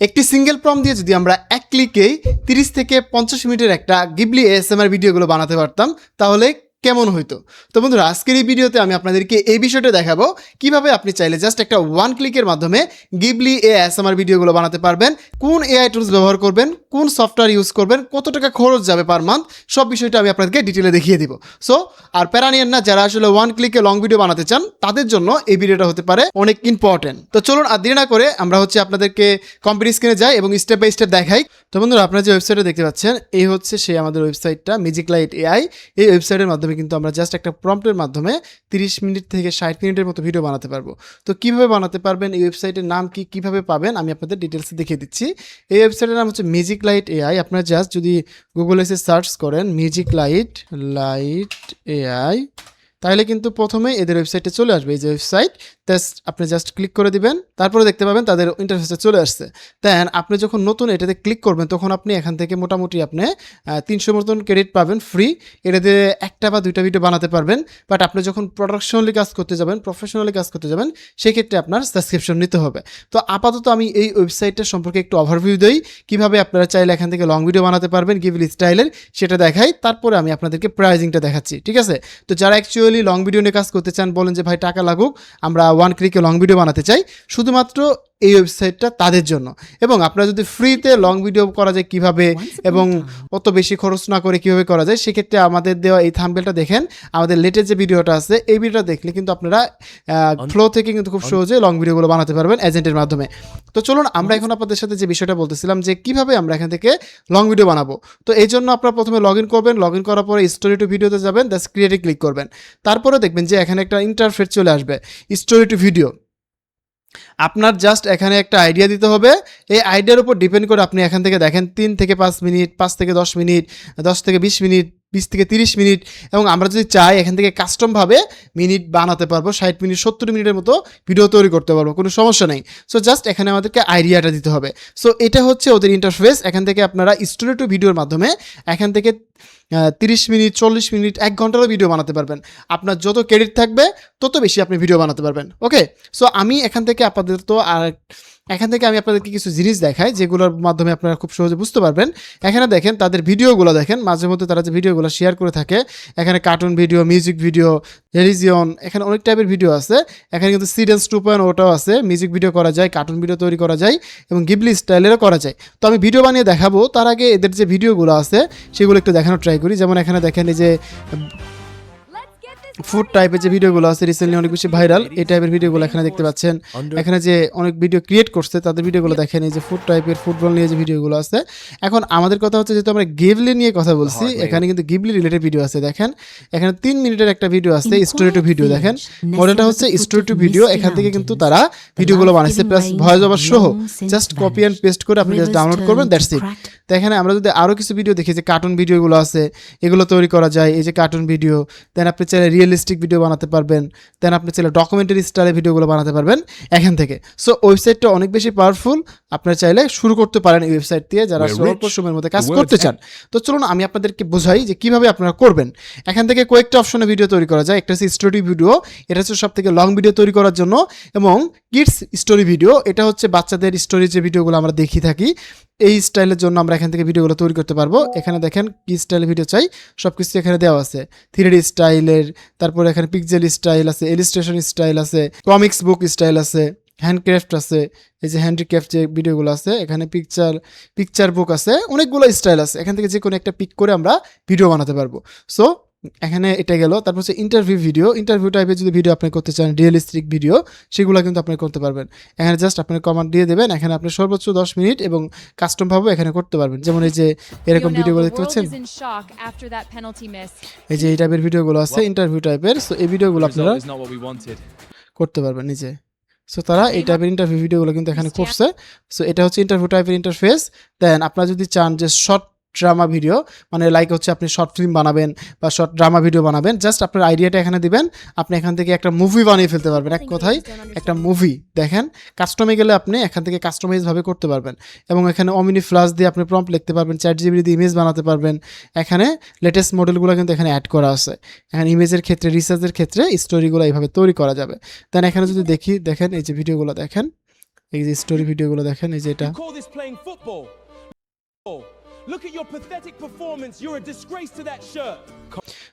একটি single prompt দিয়ে যদি আমরা এক ক্লিকেই 30 থেকে 50 মিনিটের একটা গিবলি এএসএমআর ভিডিওগুলো বানাতে পারতাম তাহলে কেমন হইতো। তো বন্ধুরা, আজকের এই ভিডিওতে আমি আপনাদেরকে এই বিষয়টা দেখাবো কিভাবে আপনি চাইলে জাস্ট একটা ওয়ান ক্লিকের মাধ্যমে গিবলি এএসএমআর ভিডিওগুলো বানাতে পারবেন, কোন এআই টুলস ব্যবহার করবেন, কোন সফটওয়্যার ইউজ করবেন, কত টাকা খরচ যাবে পার মান্থ, সব বিষয়টা আমি আপনাদেরকে ডিটেলে দেখিয়ে দিব। সো আর প্যারা নিয়েন না, যারা আসলে ওয়ান ক্লিকে লং ভিডিও বানাতে চান তাদের জন্য এই ভিডিওটা হতে পারে অনেক ইম্পর্টেন্ট। তো চলুন আর দেরি না করে আমরা আপনাদেরকে কম্পিউটার স্ক্রিনে যাই এবং স্টেপ বাই স্টেপ দেখাই। তো বন্ধুরা, আপনারা যে ওয়েবসাইটে দেখতে পাচ্ছেন এই হচ্ছে সেই আমাদের ওয়েবসাইটটা ম্যাজিক লাইট এআই। এই ওয়েবসাইটের মাধ্যমে কিন্তু আমরা জাস্ট একটা প্রম্পটের মাধ্যমে 30 মিনিট থেকে 60 মিনিটের মতো ভিডিও বানাতে পারবো। তো কিভাবে বানাতে পারবেন, এই ওয়েবসাইটের নাম কি, কিভাবে পাবেন, আমি আপনাদের ডিটেলসে দেখিয়ে দিচ্ছি। এই ওয়েবসাইটের নাম হচ্ছে ম্যাজিক লাইট এআই। আপনারা জাস্ট যদি গুগলে এসে সার্চ করেন ম্যাজিক লাইট এআই, তাহলে কিন্তু প্রথমে এদের ওয়েবসাইটে চলে আসবে। এই যে ওয়েবসাইট, আপনি জাস্ট ক্লিক করে দিবেন, তারপরে দেখতে পাবেন তাদের ইন্টারফেসে চলে আসছে। দেন আপনি যখন নতুন এটাতে ক্লিক করবেন তখন আপনি এখান থেকে মোটামুটি আপনি 300 মতন ক্রেডিট পাবেন ফ্রি। এটাতে একটা বা দুইটা ভিডিও বানাতে পারবেন। বাট আপনি যখন প্রফেশনালি কাজ করতে যাবেন সেক্ষেত্রে আপনার সাবস্ক্রিপশন নিতে হবে। তো আপাতত আমি এই ওয়েবসাইটটা সম্পর্কে একটু ওভারভিউ দিই, কীভাবে আপনারা চাইলে এখান থেকে লং ভিডিও বানাতে পারবেন গিবলি স্টাইলের, সেটা দেখাই। তারপরে আমি আপনাদেরকে প্রাইজিংটা দেখাচ্ছি, ঠিক আছে? তো যারা অ্যাকচুয়ালি লং ভিডিও নিয়ে কাজ করতে চান, বলেন যে ভাই টাকা লাগুক, আমরা ওয়ান ক্লিকে লং ভিডিও বানাতে চাই, শুধুমাত্র এই ওয়েবসাইটটা তাদের জন্য। এবং আপনারা যদি ফ্রিতে লং ভিডিও করা যায় কিভাবে এবং অত বেশি খরচ না করে কিভাবে করা যায়, সেক্ষেত্রে আমাদের দেওয়া এই থাম্বনেলটা দেখেন, আমাদের লেটেস্ট যে ভিডিওটা আছে এই ভিডিওটা দেখলে কিন্তু আপনারা ফ্লো থেকে কিন্তু খুব সহজে লং ভিডিওগুলো বানাতে পারবেন এজেন্টের মাধ্যমে। তো চলুন আমরা এখন আপনাদের সাথে যে বিষয়টা বলতেছিলাম যে কিভাবে আমরা এখান থেকে লং ভিডিও বানাবো। তো এই জন্য আপনারা প্রথমে লগ ইন করবেন, লগ ইন করার পরে স্টোরি টু ভিডিওতে যাবেন, দ্যাটস ক্রিয়েটে ক্লিক করবেন। তারপরে দেখবেন যে এখানে একটা ইন্টারফেস চলে আসবে স্টোরি টু ভিডিও। আপনার জাস্ট এখানে একটা আইডিয়া দিতে হবে। এই আইডিয়ার উপর ডিপেন্ড করে আপনি এখান থেকে দেখেন 3 থেকে 5 মিনিট, 5 থেকে 10 মিনিট, 10 থেকে 20 মিনিট, 20 থেকে 30 মিনিট, এবং আমরা যদি চাই এখান থেকে কাস্টমভাবে মিনিট বানাতে পারবো, 60 মিনিট 70 মিনিটের মতো ভিডিও তৈরি করতে পারবো, কোনো সমস্যা নেই। সো জাস্ট এখানে আমাদেরকে আইডিয়াটা দিতে হবে। সো এটা হচ্ছে ওদের ইন্টারফেস। এখান থেকে আপনারা স্টোরি টু ভিডিওর মাধ্যমে এখান থেকে 30 মিনিট, 40 মিনিট, 1 ঘন্টারও ভিডিও বানাতে পারবেন। আপনার যত ক্রেডিট থাকবে তত বেশি আপনি ভিডিও বানাতে পারবেন। ওকে, সো আমি এখান থেকে আমি আপনাদেরকে কিছু জিনিস দেখাই যেগুলোর মাধ্যমে আপনারা খুব সহজে বুঝতে পারবেন। এখানে দেখেন তাদের ভিডিওগুলো দেখেন, মাঝে মধ্যে তারা যে ভিডিওগুলো শেয়ার করে থাকে, এখানে cartoon video, music video, religion, এখানে অনেক টাইপের ভিডিও আছে। এখানে কিন্তু সিডেন্স 2.0টাও আছে, মিউজিক ভিডিও করা যায়, কার্টুন ভিডিও তৈরি করা যায় এবং গিবলি স্টাইলেরও করা যায়। তো আমি ভিডিও বানিয়ে দেখাবো, তার আগে এদের যে ভিডিওগুলো আছে সেগুলো একটু দেখানোর ট্রাই করি। যেমন এখানে দেখেন এই যে ফুড টাইপের যে ভিডিওগুলো আছে, রিসেন্টলি অনেক বেশি ভাইরাল, এই টাইপের ভিডিওগুলো এখানে দেখতে পাচ্ছেন। এখানে যে অনেক ভিডিও ক্রিয়েট করছে তাদের ভিডিওগুলো দেখেন, এই যে ফুড টাইপের, ফুটবল নিয়ে যে ভিডিওগুলো আছে। এখন আমাদের কথা হচ্ছে যেহেতু আমরা গিবলি নিয়ে কথা বলছি, এখানে কিন্তু গিবলি রিলেটেড ভিডিও আছে। দেখেন এখানে 3 মিনিটের একটা ভিডিও আছে স্টোরি টু ভিডিও। দেখেন মডেলটা হচ্ছে স্টোরি টু ভিডিও। এখান থেকে কিন্তু তারা ভিডিওগুলো বানাইছে প্লাস ভয়েস ওভার সহ। জাস্ট কপি অ্যান্ড পেস্ট করে আপনি জাস্ট ডাউনলোড করবেন, দ্যাটস ইট। তো এখানে আমরা যদি আরও কিছু ভিডিও দেখি, যে কার্টুন ভিডিওগুলো আছে, এগুলো তৈরি করা যায়। এই যে কার্টুন ভিডিও, দেন আপনি চাইলে রিয়েলিস্টিক ভিডিও বানাতে পারবেন, দেন আপনি চাইলে ডকুমেন্টারি স্টাইলে ভিডিওগুলো বানাতে পারবেন এখান থেকে। সো ওয়েবসাইটটা অনেক বেশি পাওয়ারফুল, আপনারা চাইলে শুরু করতে পারেন এই ওয়েবসাইট দিয়ে, যারা অল্প সময়ের মধ্যে কাজ করতে চান। তো চলুন আমি আপনাদেরকে বোঝাই যে কিভাবে আপনারা করবেন। এখান থেকে কয়েকটা অপশনে ভিডিও তৈরি করা যায়। একটা হচ্ছে স্টোরি ভিডিও, এটা হচ্ছে সব থেকে লং ভিডিও তৈরি করার জন্য, এবং কিডস স্টোরি ভিডিও, এটা হচ্ছে বাচ্চাদের স্টোরি যে ভিডিওগুলো আমরা দেখি থাকি, এই স্টাইলের জন্য আমরা এখান থেকে ভিডিওগুলো তৈরি করতে পারবো। এখানে দেখেন কি স্টাইলের ভিডিও চাই, সব কিছু এখানে দেওয়া আছে। 3D স্টাইলের, তারপরে এখানে পিক্সেল স্টাইল আছে, ইলাস্ট্রেশন স্টাইল আছে, কমিক্স বুক স্টাইল আছে, হ্যান্ডক্রাফট আছে, এই যে হ্যান্ডিক্রাফট যে ভিডিওগুলো আছে, এখানে পিকচার বুক আছে, অনেকগুলো স্টাইল আছে। এখান থেকে যে কোনো একটা পিক করে আমরা ভিডিও বানাতে পারবো। সো এখানে এটা গেল। তারপর হচ্ছে ইন্টারভিউ টাইপের যদি ভিডিও আপনি করতে চান, রিয়েলিস্টিক ভিডিও, সেগুলো কিন্তু আপনি করতে পারবেন। এখানে জাস্ট আপনি কমান্ড দিয়ে দেবেন, এখানে আপনি সর্বোচ্চ 10 মিনিট এবং কাস্টমভাবে এখানে করতে পারবেন। যেমন এই যে এরকম ভিডিওগুলো দেখতে পাচ্ছেন, এই যে এই টাইপের ভিডিওগুলো আছে ইন্টারভিউ টাইপের। সো এই ভিডিওগুলো আপনারা করতে পারবেন নিজে। সো তারা এই টাইপের ইন্টারভিউ ভিডিওগুলো কিন্তু এখানে করছে। সো এটা হচ্ছে ইন্টারভিউ টাইপের ইন্টারফেস। দেন আপনারা যদি চান যে শর্ট ড্রামা ভিডিও, মানে লাইক হচ্ছে আপনি শর্ট ফিল্ম বানাবেন বা শর্ট ড্রামা ভিডিও বানাবেন, জাস্ট আপনার আইডিয়াটা এখানে দিবেন, আপনি এখান থেকে একটা মুভি বানিয়ে ফেলতে পারবেন। এক কথায় একটা মুভি। দেখেন কাস্টমে গেলে আপনি এখান থেকে কাস্টমাইজভাবে করতে পারবেন, এবং এখানে অমিনি ফ্লাশ দিয়ে আপনি প্রম্পট লিখতে পারবেন, ChatGPT দিয়ে ইমেজ বানাতে পারবেন। এখানে লেটেস্ট মডেলগুলো কিন্তু এখানে অ্যাড করা আছে। এখানে ইমেজের ক্ষেত্রে, রিসার্চের ক্ষেত্রে স্টোরিগুলো এইভাবে তৈরি করা যাবে। দেন এখানে যদি দেখেন এই যে ভিডিওগুলো দেখেন, এই যে স্টোরি ভিডিওগুলো দেখেন, এই যে এটা। You call this playing football? Look at your pathetic performance. You're a disgrace to that shirt.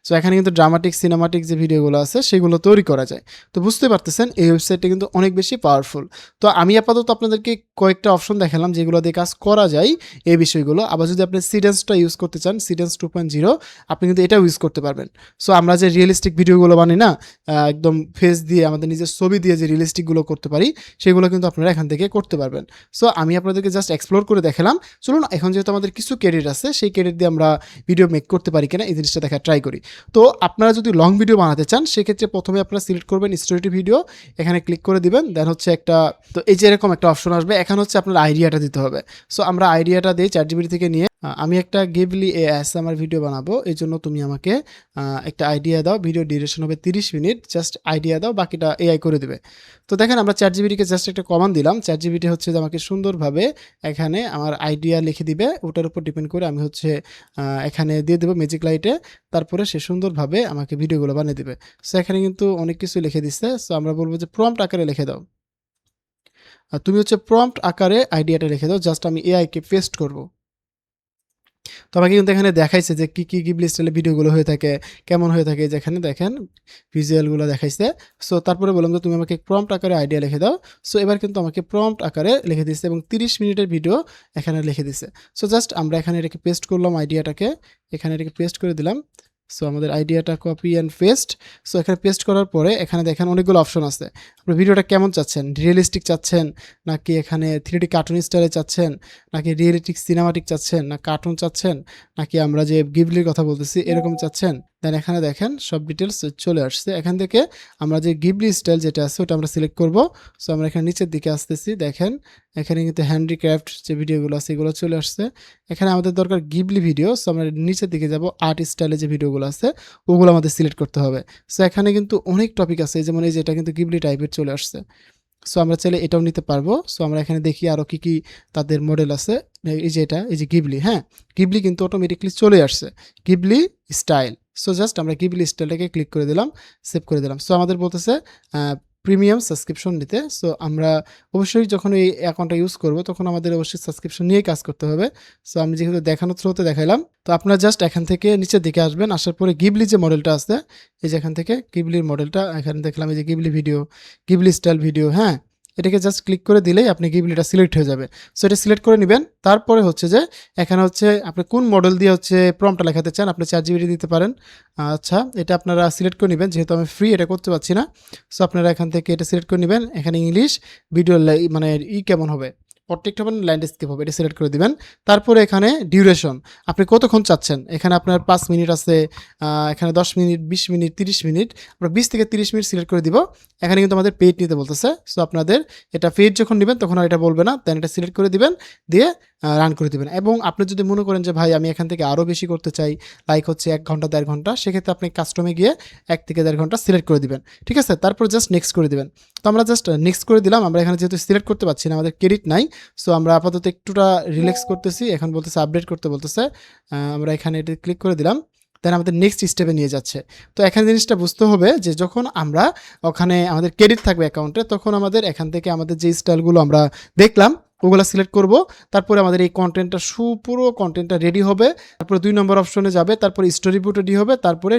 So এখানে কিন্তু ড্রামাটিক সিনেমাটিক যে ভিডিওগুলো আছে সেগুলো তৈরি করা যায়। তো বুঝতে পারতেছেন এই ওয়েবসাইটটা কিন্তু অনেক বেশি পাওয়ারফুল। তো আমি আপাতত আপনাদেরকে কয়েকটা অপশন দেখালাম যেগুলো দিয়ে কাজ করা যায় এই বিষয়গুলো। আবার যদি আপনি সিডেন্সটা ইউজ করতে চান, সিডেন্স 2.0, আপনি কিন্তু এটাও ইউজ করতে পারবেন। সো আমরা যে রিয়েলিস্টিক ভিডিওগুলো বানাই না, একদম ফেস দিয়ে আমাদের নিজের ছবি দিয়ে যে রিয়েলিস্টিকগুলো করতে পারি, সেগুলো কিন্তু আপনারা এখান থেকে করতে পারবেন। সো আমি আপনাদেরকে জাস্ট এক্সপ্লোর করে দেখালাম। চলুন এখন যেহেতু আমাদের কিছু ক্রেডিট আছে, সেই ক্রেডিট দিয়ে আমরা ভিডিও মেক করতে পারি কিনা এই জিনিসটা দেখা ট্রাই করি। তো আপনারা যদি লং ভিডিও বানাতে চান সেক্ষেত্রে প্রথমে আপনারা সিলেক্ট করবেন স্টোরি ভিডিও, এখানে ক্লিক করে দিবেন। দেন হচ্ছে একটা, তো এই যে এরকম একটা অপশন আসবে, এখানে হচ্ছে আপনার আইডিয়াটা দিতে হবে। সো আমরা আইডিয়াটা দিই চ্যাটজিপিটি থেকে নিয়ে, আমি একটা গিবলি এএসএমআর ভিডিও বানাবো, এই জন্য তুমি আমাকে একটা আইডিয়া দাও, ভিডিও ডিউরেশন হবে 30 মিনিট, জাস্ট আইডিয়া দাও, বাকিটা এআই করে দেবে। তো দেখেন আমরা চ্যাটজিপিটিকে জাস্ট একটা কমান্ড দিলাম, চ্যাটজিপিটি হচ্ছে যে আমাকে সুন্দরভাবে এখানে আমার আইডিয়া লিখে দিবে, ওটার উপর ডিপেন্ড করে আমি হচ্ছে এখানে দিয়ে দেবো ম্যাজিক লাইটে, তারপরে সে সুন্দরভাবে আমাকে ভিডিওগুলো বানিয়ে দেবে। সো এখানে কিন্তু অনেক কিছু লিখে দিচ্ছে। সো আমরা বলবো যে প্রম্পট আকারে লিখে দাও, আর তুমি হচ্ছে প্রম্পট আকারে আইডিয়াটা লিখে দাও, জাস্ট আমি এআইকে পেস্ট করব। তো আমাকে কিন্তু এখানে দেখাইছে যে কী কী গিবলি স্টাইলে ভিডিওগুলো হয়ে থাকে, কেমন হয়ে থাকে, যেখানে দেখেন ভিজুয়ালগুলো দেখাইছে। সো তারপরে বললাম যে তুমি আমাকে প্রম্পট আকারে আইডিয়া লিখে দাও। সো এবার কিন্তু আমাকে প্রম্পট আকারে লিখে দিচ্ছে এবং 30 মিনিটের ভিডিও এখানে লিখে দিচ্ছে। সো জাস্ট আমরা এখানে এটাকে পেস্ট করলাম, আইডিয়াটাকে এখানে এটাকে পেস্ট করে দিলাম। সো আমাদের আইডিয়াটা কপি অ্যান্ড পেস্ট। সো এখানে পেস্ট করার পরে এখানে দেখেন অনেকগুলো অপশন আছে। আপনি ভিডিওটা কেমন চাচ্ছেন, রিয়েলিস্টিক চাচ্ছেন নাকি এখানে 3D কার্টুন স্টাইলে চাচ্ছেন, নাকি রিয়েলিস্টিক সিনেমাটিক চাচ্ছেন, না কার্টুন চাচ্ছেন, নাকি আমরা যে গিবলির কথা বলতেছি এরকম চাচ্ছেন। দেন এখানে দেখেন সব ডিটেলস চলে আসছে। এখান থেকে আমরা যে গিবলি স্টাইল যেটা আছে ওটা আমরা সিলেক্ট করব। সো আমরা এখানে নিচের দিকে আসতেছি, দেখেন এখানে কিন্তু হ্যান্ডিক্রাফট যে ভিডিওগুলো আছে এগুলো চলে আসছে। এখানে আমাদের দরকার গিবলি ভিডিও। সো আমরা নিচের দিকে যাব, আর্ট স্টাইলে যে ভিডিওগুলো আছে ওগুলো আমাদের সিলেক্ট করতে হবে। সো এখানে কিন্তু অনেক টপিক আছে, যেমন এই যে এটা কিন্তু গিবলি টাইপের চলে আসছে। সো আমরা চাইলে এটাও নিতে পারবো। সো আমরা এখানে দেখি আরও কী কী তাদের মডেল আছে। এই যে এটা, এই যে গিবলি, হ্যাঁ গিবলি কিন্তু অটোমেটিকলি চলে আসছে, গিবলি স্টাইল। সো জাস্ট আমরা গিবলি স্টাইলটাকে ক্লিক করে দিলাম, সেভ করে দিলাম। সো আমাদের বলতেছে প্রিমিয়াম সাবস্ক্রিপশন নিতে। সো আমরা অবশ্যই যখন এই অ্যাকাউন্টটা ইউজ করব তখন আমাদের অবশ্যই সাবস্ক্রিপশন নিয়েই কাজ করতে হবে। সো আমি যেহেতু দেখানোর থ্রুতে দেখাইলাম, তো আপনারা জাস্ট এখান থেকে নিচের দিকে আসবেন, আসার পরে গিবলি যে মডেলটা আছে, এই যে এখান থেকে গিবলির মডেলটা এখানে দেখলাম, এই যে Ghibli video, Ghibli style video, হ্যাঁ এটাকে জাস্ট ক্লিক করে দিলেই আপনি গিবলিটা সিলেক্ট হয়ে যাবে। সো এটা সিলেক্ট করে নেবেন। তারপরে হচ্ছে যে এখানে হচ্ছে আপনি কোন মডেল দিয়ে হচ্ছে প্রম্পটটা লেখাতে চান, আপনি চ্যাটজিপিটি দিতে পারেন। আচ্ছা এটা আপনারা সিলেক্ট করে নেবেন, যেহেতু আমি ফ্রি এটা করতে পারছি না। সো আপনারা এখান থেকে এটা সিলেক্ট করে নেবেন। এখানে ইংলিশ ভিডিও মানে কেমন হবে, প্রত্যেকটা মানে ল্যান্ডস্কেপ হবে, এটা সিলেক্ট করে দিবেন। তারপরে এখানে ডিউরেশন আপনি কতক্ষণ চাচ্ছেন, এখানে আপনার 5 মিনিট আছে, এখানে 10 মিনিট, 20 মিনিট, 30 মিনিট, আমরা 20 থেকে 30 মিনিট সিলেক্ট করে দিব। এখানে কিন্তু আমাদের পেইড নিতে বলতেছে। সো আপনাদের এটা পেইড যখন নেবেন তখন আর এটা বলবে না, দেন এটা সিলেক্ট করে দিবেন, দিয়ে রান করে দিবেন। এবং আপনি যদি মনে করেন যে ভাই আমি এখান থেকে আরও বেশি করতে চাই, লাইক হচ্ছে 1 ঘন্টা 1.5 ঘন্টা, সেক্ষেত্রে আপনি কাস্টমে গিয়ে 1 থেকে 1.5 ঘন্টা সিলেক্ট করে দিবেন, ঠিক আছে। তারপর জাস্ট নেক্সট করে দিবেন। তো আমরা জাস্ট নেক্সট করে দিলাম। আমরা এখানে যেহেতু সিলেক্ট করতে পারছি না, আমাদের ক্রেডিট নাই, সো আমরা আপাতত একটুটা রিল্যাক্স করতেছি। এখন বলতেছে আপডেট করতে বলতেছে, আমরা এখানে এটা ক্লিক করে দিলাম, দেন আমাদের নেক্সট স্টেপে নিয়ে যাচ্ছে। তো এখানে জিনিসটা বুঝতে হবে যে যখন আমরা ওখানে আমাদের ক্রেডিট থাকবে অ্যাকাউন্টে, তখন আমাদের এখান থেকে আমাদের যে স্টাইলগুলো আমরা দেখলাম ওগুলো সিলেক্ট করব। তারপরে আমাদের এই কন্টেন্টটা পুরো কন্টেন্টটা রেডি হবে, তারপরে 2 নম্বর অপশনে যাবে, তারপরে স্টোরি বুট রেডি হবে, তারপরে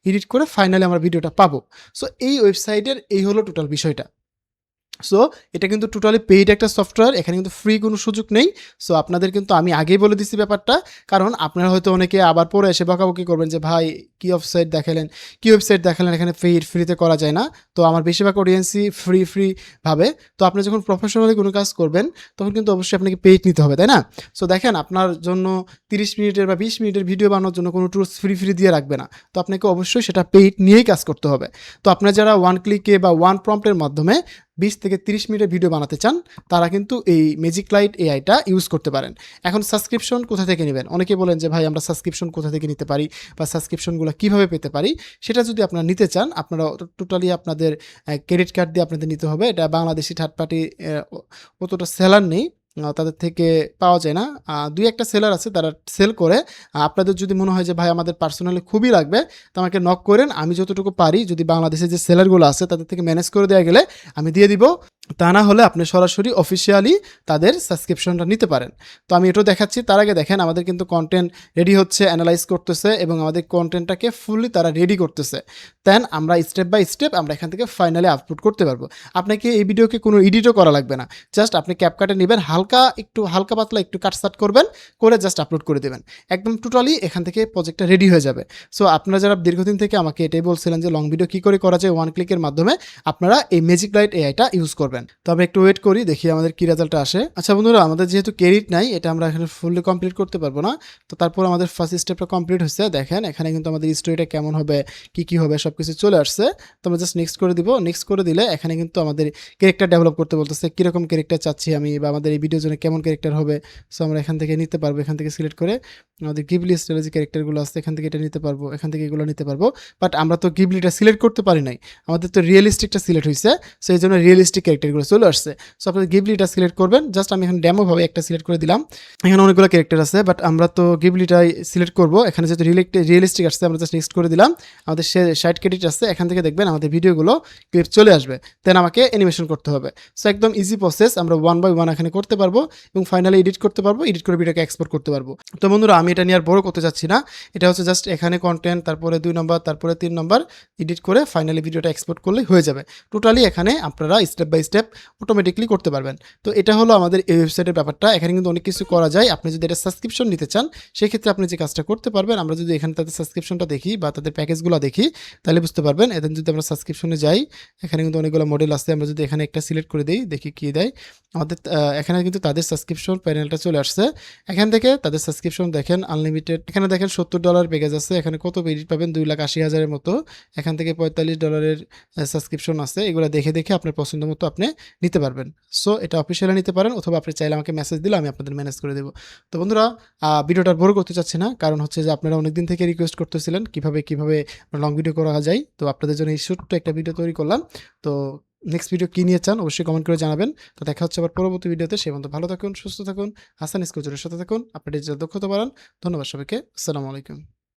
এডিট করে ফাইনালি আমরা ভিডিওটা পাবো। সো এই ওয়েবসাইটের এই হলো টোটাল বিষয়টা। সো এটা কিন্তু টোটালি পেইড একটা সফটওয়্যার, এখানে কিন্তু ফ্রি কোনো সুযোগ নেই। সো আপনাদের কিন্তু আমি আগেই বলে দিচ্ছি ব্যাপারটা, কারণ আপনারা হয়তো অনেকে আবার পরে এসে বকাবকি করবেন যে ভাই কী ওয়েবসাইট দেখালেন এখানে ফ্রিতে করা যায় না। তো আমার বেশিরভাগ অডিয়েন্সই ফ্রি ভাবে। তো আপনি যখন প্রফেশনালি কোনো কাজ করবেন তখন কিন্তু অবশ্যই আপনাকে পেইড নিতে হবে, তাই না? সো দেখেন আপনার জন্য 30 মিনিটের বা 20 মিনিটের ভিডিও বানানোর জন্য কোনো টুলস ফ্রি দিয়ে রাখবে না, তো আপনাকে অবশ্যই সেটা পেইড নিয়েই কাজ করতে হবে। তো আপনারা যারা 1 ক্লিকে বা 1 প্রম্পটের মাধ্যমে 20 থেকে 30 মিনিটের ভিডিও বানাতে চান, তারা কিন্তু এই ম্যাজিক লাইট এআইটা ইউজ করতে পারেন। এখন সাবস্ক্রিপশন কোথা থেকে নেবেন, অনেকে বলেন যে ভাই আমরা সাবস্ক্রিপশন কোথা থেকে নিতে পারি বা সাবস্ক্রিপশনগুলো কীভাবে পেতে পারি, সেটা যদি আপনারা নিতে চান আপনারা টোটালি আপনাদের ক্রেডিট কার্ড দিয়ে আপনাদের নিতে হবে। এটা বাংলাদেশি থার্ড পার্টি অতটা সেলার নেই, তাদের থেকে পাওয়া যায় না। দুই একটা সেলার আছে তারা সেল করে। আপনাদের যদি মনে হয় যে ভাই আমাদের পার্সোনালি খুবই লাগবে, তো আমাকে নক করেন। আমি যতটুকু পারি যদি বাংলাদেশে যে সেলারগুলো আছে তাদের থেকে ম্যানেজ করে দেওয়া গেলে আমি দিয়ে দিব। তা না হলে আপনি সরাসরি অফিসিয়ালি তাদের সাবস্ক্রিপশনটা নিতে পারেন। তো আমি এটাও দেখাচ্ছি। তার আগে দেখেন আমাদের কিন্তু কন্টেন্ট রেডি হচ্ছে, অ্যানালাইজ করতেছে এবং আমাদের কন্টেন্টটাকে ফুললি তারা রেডি করতেছে। দেন আমরা স্টেপ বাই স্টেপ আমরা এখান থেকে ফাইনালি আপলোড করতে পারবো। আপনাকে এই ভিডিওকে কোনো এডিটও করা লাগবে না, জাস্ট আপনি ক্যাপকাটে নেবেন, হালকা পাতলা একটু কাটসাট করবেন, করে জাস্ট আপলোড করে দেবেন। একদম টোটালি এখান থেকে প্রজেক্টটা রেডি হয়ে যাবে। সো আপনারা যারা দীর্ঘদিন থেকে আমাকে এটাই বলছিলেন যে লং ভিডিও কী করে করা যায় ওয়ান ক্লিকের মাধ্যমে, আপনারা এই ম্যাজিক লাইট এআইটা ইউজ করবেন। তো আমি একটু ওয়েট করি, দেখি আমাদের কী রেজাল্টটা আসে। আচ্ছা বন্ধুরা, আমাদের যেহেতু ক্রেডিট নাই, এটা আমরা এখানে ফুললি কমপ্লিট করতে পারবো না। তো তারপর আমাদের ফার্স্ট স্টেপটা কমপ্লিট হচ্ছে। দেখেন এখানে কিন্তু আমাদের স্টোরিটা কেমন হবে, কী হবে সব কিছু চলে আসছে। তো আমরা জাস্ট নেক্সট করে দিব। নেক্সট করে দিলে এখানে কিন্তু আমাদের ক্যারেক্টার ডেভেলপ করতে বলতেছে, কীরকম ক্যারেক্টার চাচ্ছি আমি, বা আমাদের এই ভিডিওর জন্য কেমন ক্যারেক্টার হবে। সো আমরা এখান থেকে নিতে পারবো, এখান থেকে সিলেক্ট করে আমাদের গিবলি স্টাইলে যে ক্যারেক্টারগুলো আছে এখান থেকে এটা নিতে পারবো, এখান থেকে এগুলো নিতে পারবো। বাট আমরা তো গিবলিটা সিলেক্ট করতে পারি নাই, আমাদের তো রিয়েলিস্টিকটা সিলেক্ট হয়েছে। সো এই জন্য রিয়েলিস্টিক ক্যারেক্টারগুলো চলে আসছে। সো আপনাদের গিবলিটা সিলেক্ট করবেন। জাস্ট আমি এখন ডেমোভাবে একটা সিলেক্ট করে দিলাম। এখানে অনেকগুলো ক্যারেক্টার আছে, বাট আমরা তো গিবলিটাই সিলেক্ট করবো। এখানে যেহেতু রিয়েলিস্টিক আসছে আমরা জাস্ট নেক্সট করে দিলাম। আমাদের সাইড ক্রেডিট আছে, এখান থেকে দেখবেন আমাদের ভিডিওগুলো ক্লিপ চলে আসবে। দেন আমাকে অ্যানিমেশন করতে হবে। সো একদম ইজি প্রসেস, আমরা 1 বাই 1 এখানে করতে পারবো এবং ফাইনালি এডিট করতে পারবো, এডিট করে ভিডিওকে এক্সপোর্ট করতে পারবো। তো বন্ধুরা, আমি এটা নিয়ে আর বড় করতে চাচ্ছি না। এটা হচ্ছে জাস্ট এখানে কন্টেন্ট, তারপরে 2 নম্বর, তারপরে 3 নম্বর এডিট করে ফাইনালি ভিডিওটা এক্সপোর্ট করলে হয়ে যাবে। টোটালি এখানে আপনারা স্টেপ বাই স্টেপ অটোমেটিকলি করতে পারবেন। তো এটা হলো আমাদের এই ওয়েবসাইটের ব্যাপারটা। এখানে কিন্তু অনেক কিছু করা যায়। আপনি যদি এটা সাবস্ক্রিপশন নিতে চান, সেক্ষেত্রে আপনি যে কাজটা করতে পারবেন, আমরা যদি এখানে তাদের সাবস্ক্রিপশনটা দেখি বা তাদের প্যাকেজগুলো দেখি তাহলে বুঝতে পারবেন। এদের যদি আমরা সাবস্ক্রিপশনে যাই, এখানে কিন্তু অনেকগুলো মডেল আছে। আমরা যদি এখানে একটা সিলেক্ট করে দিই, দেখি কী দেয় আমাদের। এখানে কিন্তু তাদের সাবস্ক্রিপশন প্যানেলটা চলে আসছে। এখান থেকে তাদের সাবস্ক্রিপশন দেখেন আনলিমিটেড। এখানে দেখেন $70 প্যাকেজ আছে। এখানে কত ক্রেডিট পাবেন, 2,80,000-এর মতো। এখান থেকে $45 সাবস্ক্রিপশন আছে। এগুলো দেখে আপনার পছন্দ মতো আপনি নিতে পারবেন। সো এটা অফিসিয়ালি নিতে পারেন, অথবা আপনি চাইলে আমাকে মেসেজ দিলে আমি আপনাদের ম্যানেজ করে দেবো। তো বন্ধুরা, ভিডিওটা বড় করতে চাচ্ছি না, কারণ হচ্ছে যে আপনারা অনেকদিন থেকে রিকোয়েস্ট করতেছিলেন কিভাবে লং ভিডিও করা যায়। তো আপনাদের জন্য এই ছোট্ট একটা ভিডিও তৈরি করলাম। তো নেক্সট ভিডিও কী নিয়ে চান অবশ্যই কমেন্ট করে জানাবেন। তো দেখা হচ্ছে আবার পরবর্তী ভিডিওতে। সে পর্যন্ত ভালো থাকুন, সুস্থ থাকুন, হাসান স্কুলের সাথে থাকুন, আপনাদের যে দক্ষতা বাড়ান। ধন্যবাদ সবাইকে। আসসালামু আলাইকুম।